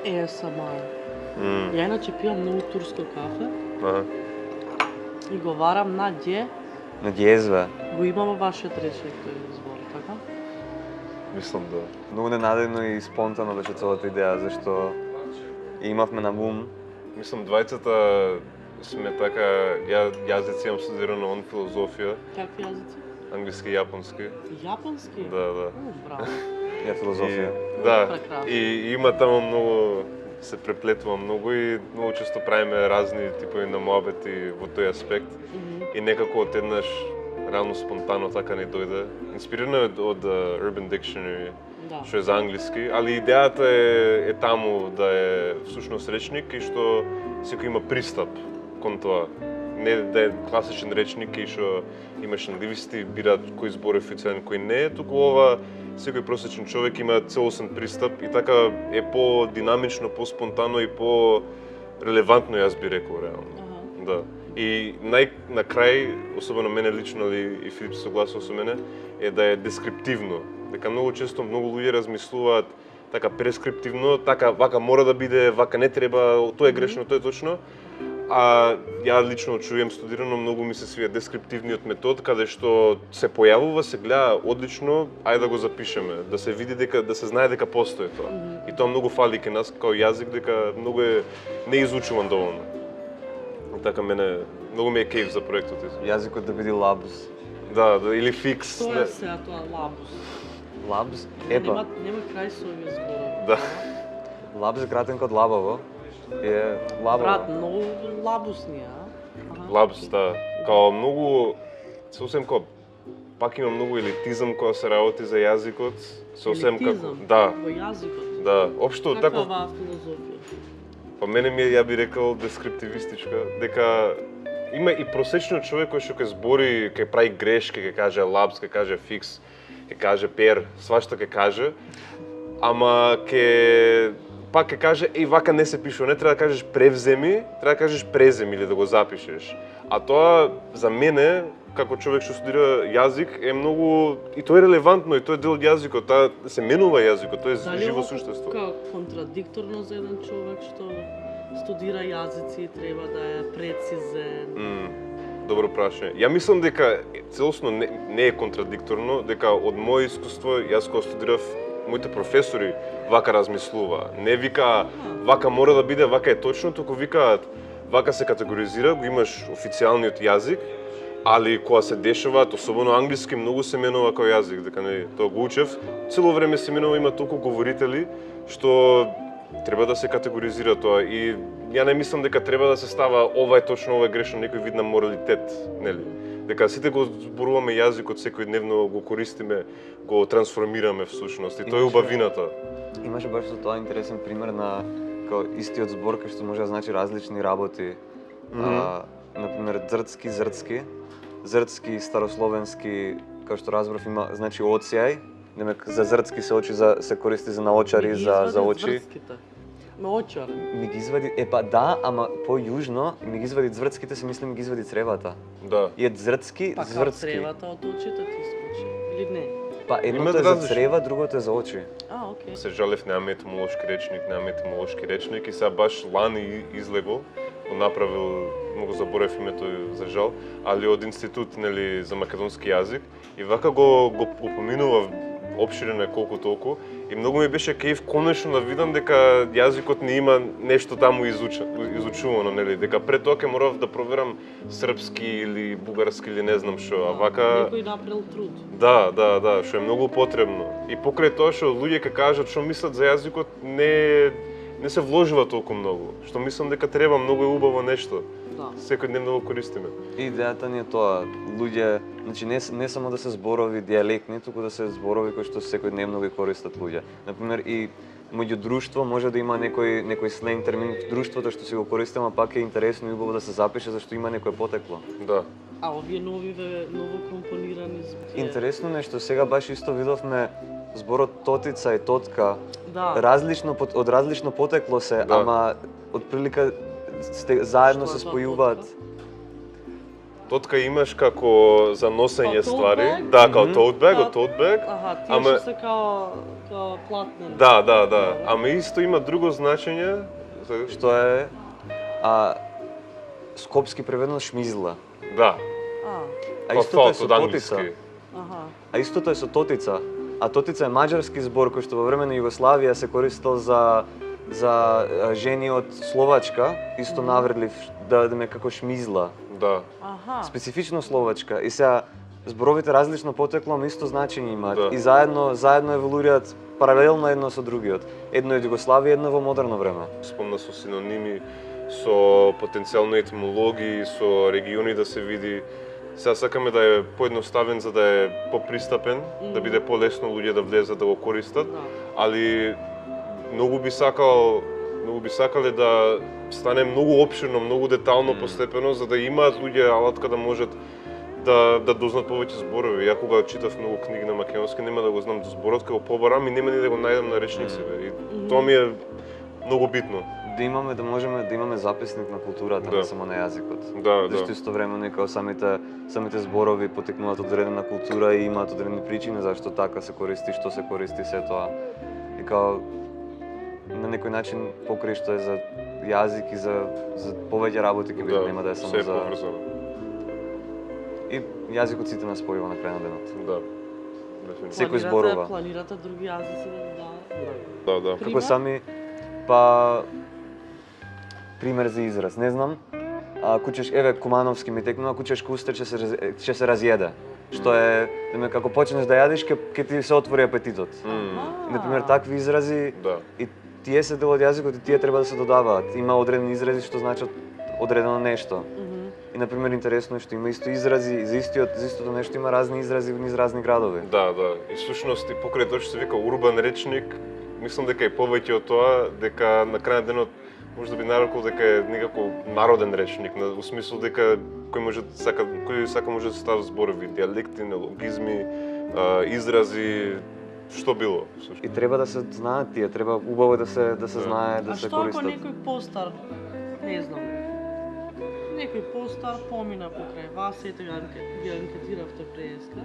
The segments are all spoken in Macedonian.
ASMR. Ја иначе пијам многу турско кафе Аха. и го варам на ѓе. На ѓезве. Го имаме вашиот речник тој збор, така? Мислам да. Многу ненадејно и спонтано беше целата идеја, зашто имавме на ум. Мислам двајцата сме така, јазици имам студирано он филозофија, Какви јазици? англиски и јапонски. Јапонски? Да. Браво. Ја филозофија. Да, Прекрасно. и има таму многу, се преплетува многу и многу често правиме разни типови на муабети во тој аспект. И некако од еднаш реално спонтано така не дојде. Инспирирано е од Urban Dictionary, Да. што е за англиски, али идејата е таму да е всушност речник и што секој има пристап кон тоа. Не да е класичен речник и што имаш лингвисти бираат кој збор е официјален, кој не е, туку ова секој просечен човек има целосен пристап и така е по-динамично, по-спонтано и по-релевантно, јас би рекол реално. Да. И на крај, особено мене лично и Филип се согласува со мене, е да е дескриптивно. Дека многу често многу луѓе размислуваат така прескриптивно, така вака мора да биде, вака не треба, тоа е грешно, тоа е точно. А ја лично чуjem студирано, многу ми се свија дескриптивниот метод, каде што се појавува, се гледа одлично, ајде да го запишеме, да се види дека, да се знае дека постои тоа. И тоа многу фали кај нас као јазик, дека многу е неизучуван доволно. И така мене, многу ми е кејф за проектот. Јазикот да биде лабус. Да, или фикс. Тоа е сега тоа лабус. Лабус? Епа. Нема крај со овие зборови. Да. Лабус е кратен код лабаво. Е лабаво. Брат, многу лабусни, Лабус, да. Као многу, сосем као, пак има многу елитизам кога се работи за јазикот. Сосем како, да. Во јазикот. Да, општо така. Каква филозофија? Па мене ми е, ја би рекол, дескриптивистичка, дека има и просечниот човек кој што ќе збори, ќе прави грешки, ќе каже лабс, ќе каже фикс, ќе каже пер, свашта ќе каже, ама пак ќе каже, вака не се пишува, не треба да кажеш превземи, треба да кажеш преземи или да го запишеш. А тоа за мене, како човек што студира јазик, е многу, и тоа е релевантно, и тоа е дел од јазикот, тоа се менува јазикот, тоа е живо суштество. Дали ова контрадикторно за еден човек што студира јазици и треба да е прецизен? Добро прашање. Ја мислам дека целосно не е контрадикторно, дека од моје искуство, јас кога студирав, моите професори вака размислува. Не вика вака мора да биде, вака е точно, туку викаат вака се категоризира, го имаш официјалниот јазик, али кога се дешаваат, особено англиски, многу се менува као јазик, дека не тоа го учев, цело време се менува, има толку говорители што треба да се категоризира тоа и ја не мислам дека треба да се става ова е точно, ова е грешно, некој вид на моралитет, нели? Дека сите го зборуваме јазикот, секојдневно го користиме, го трансформираме всушност и тоа е убавината. Имаше баш со тоа интересен пример на као истиот збор кој што може да значи различни работи. Например, зрцки, старословенски, како што разбрав има значи оцијај, демек за зрцки се се користи за наочари, за очи. Наочар. Ми ги извади, да, ама по-јужно ми ги извади цврцките, се мислам ми ги извади цревата. Да. И е црцки, Па цврцки. цревата од очите ти скочи, или не? Па едното е за црева, другото е за очи. Окей. Се жалев, немаме етимолошки речник и сега баш лани излего, го направил, многу заборев името за жал, али од институт, нели, за македонски јазик и вака го упоминува опширен е колку толку и многу ми беше кејф конечно да видам дека јазикот не има нешто таму изучувано, нели, дека пред тоа ќе морав да проверам српски или бугарски или не знам што, а вака некој направил труд. Да, што е многу потребно. И покрај тоа што луѓе ќе кажат што мислат за јазикот, не се вложува толку многу, што мислам дека треба, многу е убаво нешто. Да. Секојдневно го користиме. Идејата ни е тоа, луѓе, значи не само да се зборови дијалектни, туку да се зборови кои што секојдневно ги користат луѓе. Например, и меѓу друштво може да има некој сленг термин в друштвото што се го користиме, пак е интересно и убаво да се запише зашто има некое потекло. Да. А овие ново компонирани збори. Интересно нешто, сега баш исто видовме зборот тотица и тотка. Да. Од различно потекло се, ама отприлика заедно се спојуваат. Тотка имаш како за носење ствари. Да, као tote bag, од tote bag. Аха, тие што се као као платнен. Да. Ама исто има друго значење. Што е скопски преведено шмизла. Да. А истото е со од тотица. англиски. Аха. А истото е со тотица. А тотица е маđарски збор кој што во време на Југославија се користел за жени од Словачка, исто навредлив да ме како шмизла. Да. Аха. Специфично словачка. И сега зборовите различно потекло, но исто значење имаат. Да. И заедно еволуираат паралелно едно со другиот. Едно е од Југославија, едно во модерно време. Спомна со синоними, со потенцијално етимологии, со региони да се види. Сега сакаме да е поедноставен за да е попристапен, да биде полесно луѓе да влезат да го користат, Да. али многу би сакале да стане многу опширно, многу детално постепено, за да имаат луѓе алатка да можат да дознат повеќе зборови. Ја кога читав многу книги на македонски, нема да го знам зборот, кога го побарам и нема ни да го најдам на речник себе. И тоа ми е многу битно. Да можеме да имаме записник на културата, Да. не само на јазикот. Да. Зашто истовремено и као самите зборови потекнуваат од одредена култура и имаат одредени причини зашто така се користи, што се користи се тоа. И као на некој начин покрај што е за јазик и за повеќе работи ќе биде, нема да е само се е за... поврзано. И јазикот сите нас спојува на крај на денот. Да. Дефинитивно. Секој зборува. Планирате други јазици Да. Како сами, па пример за израз, не знам. Кучеш, еве Кумановски ми текнува, кучешко усте ќе се разједе. Што е, како почнеш да јадиш, ќе ти се отвори апетитот. И, например, такви изрази, Да. и тие се дел од јазикот и тие треба да се додаваат. Има одредени изрази што значат одредено нешто. И, например, интересно е што има исто изрази, за истото нешто има разни изрази низ разни градови. Да. И всушност и покрај тоа што се вика урбан речник, мислам дека е повеќе од тоа, дека на крај на денот може да би нарекол дека е некако народен речник, у смисол дека кој сака може да става зборови, диалекти, неологизми, изрази, што било. И треба да се знаат тие, треба убаво да се знае, да се користат. А што ако некој постар, не знам, некој постар помина покрај вас и така ги анкетиравте преска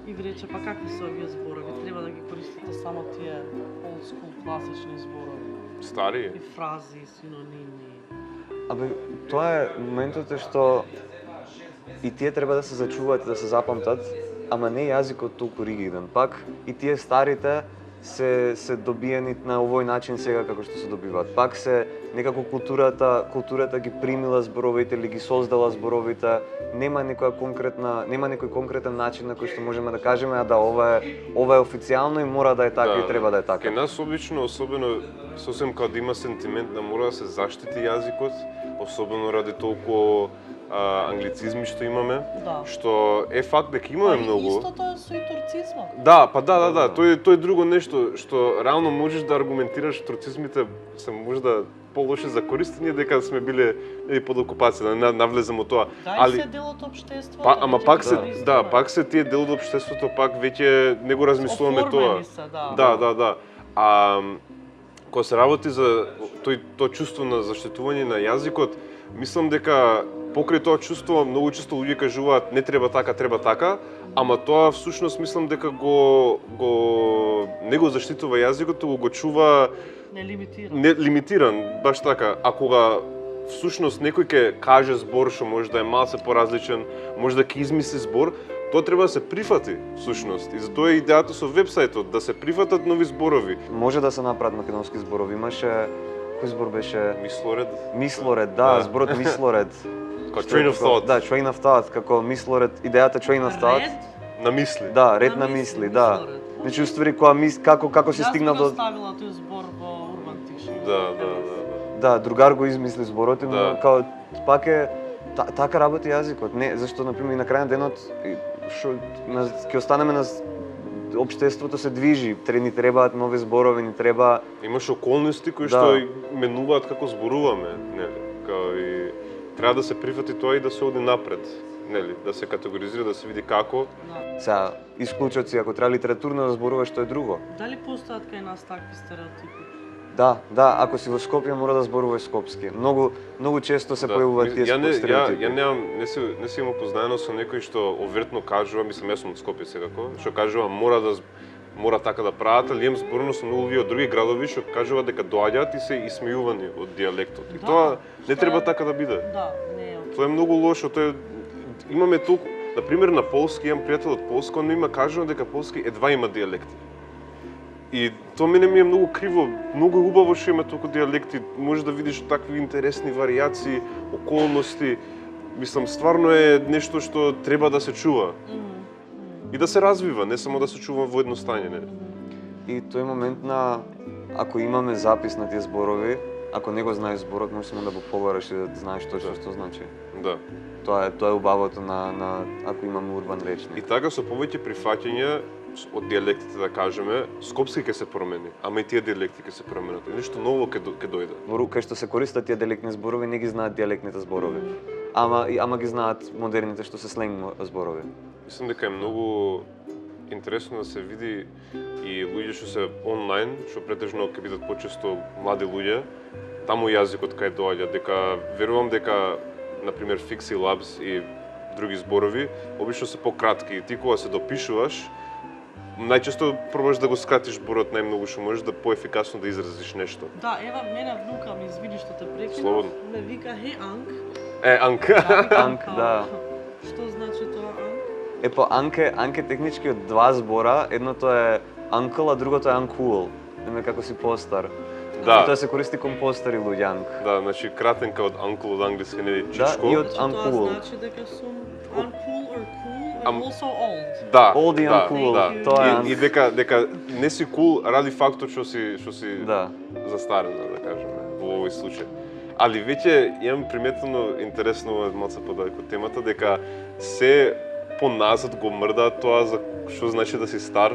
и ви рече, па какви се овие зборови, треба да ги користите само тие old school класични зборови. Стари? И фрази, синоними. Абе, тоа е моментот е што и тие треба да се зачуваат и да се запамтат, ама не јазикот толку ригиден. Пак и тие старите се добиени на овој начин сега како што се добиваат. Пак се некако културата ги примила зборовите или ги создала зборовите. Нема некој конкретен начин на кој што можеме да кажеме да ова е официјално и мора да е така и треба да е така. Кај нас обично, особено сосем кога да има сентимент, мора да се заштити јазикот, особено ради толку англицизми што имаме, што е факт дека имаме многу. Истото е со и турцизмот. Да, тоа е друго нешто што реално можеш да аргументираш турцизмите се можда полоши за користење дека сме биле под окупација, да навлеземе во тоа. Али се дел од општеството. Ама пак се тие дел од општеството, пак веќе не го размислуваме тоа. Да. Кога се работи за тоа чувство на заштитување на јазикот, мислам дека покрај тоа чувство многу често луѓе кажуваат не треба така, ама тоа всушност мислам дека не го заштитува јазикот, туку го чува нелимитиран, баш така. А кога всушност некој ќе каже збор што може да е малце поразличен, може да ќе измисли збор, тоа треба да се прифати всушност. И затоа е идејата со вебсајтот да се прифатат нови зборови. Може да се направат македонски зборови. Имаше кој збор беше? Мислоред, да, зборот мислоред. Train of thought. Да, train of thought, како мислоред, идејата train of thought. Ред на мисли. Да, ред на мисли, да. Значи уствари како се стигна до... Јас го ставила тој збор во Урбан Тиши. Да. Другар го измисли зборот, но као пак е така работи јазикот. Не, зашто на пример на крај на денот ќе останеме на општеството се движи, ни требаат нови зборови, ни треба... Имаш околности кои што менуваат како зборуваме, нели? Као и треба да се прифати тоа и да се оди напред, нели? Да се категоризира, да се види како. Сега, исклучоци, ако треба литературно да зборуваш, што е друго. Дали постојат кај нас такви стереотипи? Да, ако си во Скопје мора да зборуваш скопски. Многу често се појавуваат тие стереотипи. Ја не си имам познаено со некој што овертно кажува, мислам јас сум од Скопје секако, што кажува мора мора така да прават, али имам зборено со многу луѓе од други градови што кажуваат дека доаѓаат и се исмејувани од дијалектот. И Да, тоа не што треба е- така да биде. Да, не е окей. Тоа е многу лошо, тоа е имаме толку, на пример на полски, имам пријател од Полска, он ми има кажано дека полски едва има дијалекти. И тоа мене ми е многу криво, многу е убаво што има толку дијалекти, може да видиш такви интересни варијации, околности. Мислам, стварно е нешто што треба да се чува и да се развива, не само да се чува во едно стање, не. И тој момент на ако имаме запис на тие зборови, ако не го знаеш зборот, можеш само да го побараш и да знаеш точно што значи. Да. Тоа е убавото на ако имаме урбан И речник. така со повеќе прифаќања од дијалектите, да кажеме, скопски ќе се промени, ама и тие дијалекти ќе се променат. И нешто ново ќе дојде. Во кај што се користат тие дијалектни зборови, не ги знаат дијалектните зборови. Ама ги знаат модерните што се сленг зборови. Мислам дека е многу интересно да се види и луѓе што се онлайн, што претежно ќе бидат почесто млади луѓе, таму јазикот кај доаѓа, дека верувам дека на пример Fixi Labs и други зборови обично се пократки. Ти кога се допишуваш, најчесто пробаш да го скратиш зборот најмногу што можеш, да поефикасно да изразиш нешто. Да, ева, мене внука ми извини што те прекинав, Слободно. ме вика, хе, Анк. Анка. Анк, да. Што значи тоа Анк? По Анке технички од два збора, едното е uncle, а другото е uncool. Нема како си постар. Да. И тоа се користи кон постари луѓе анк. Да, значи кратенка од uncle од англиски, нели, Да, чичко. и од Значи, тоа uncool. значи дека сум uncool or cool and Ам- also old. Да, Old и да, uncool, да. тоа е И анк. дека не си кул ради фактот што си Да. застарена, да кажеме, во овој случај. Али веќе имам приметено интересно малце подалеку темата дека се поназад го мрдаат тоа за што значи да си стар.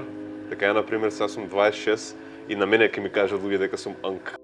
Дека ја на пример сега сум 26 и на мене ќе ми кажат луѓе дека сум анк.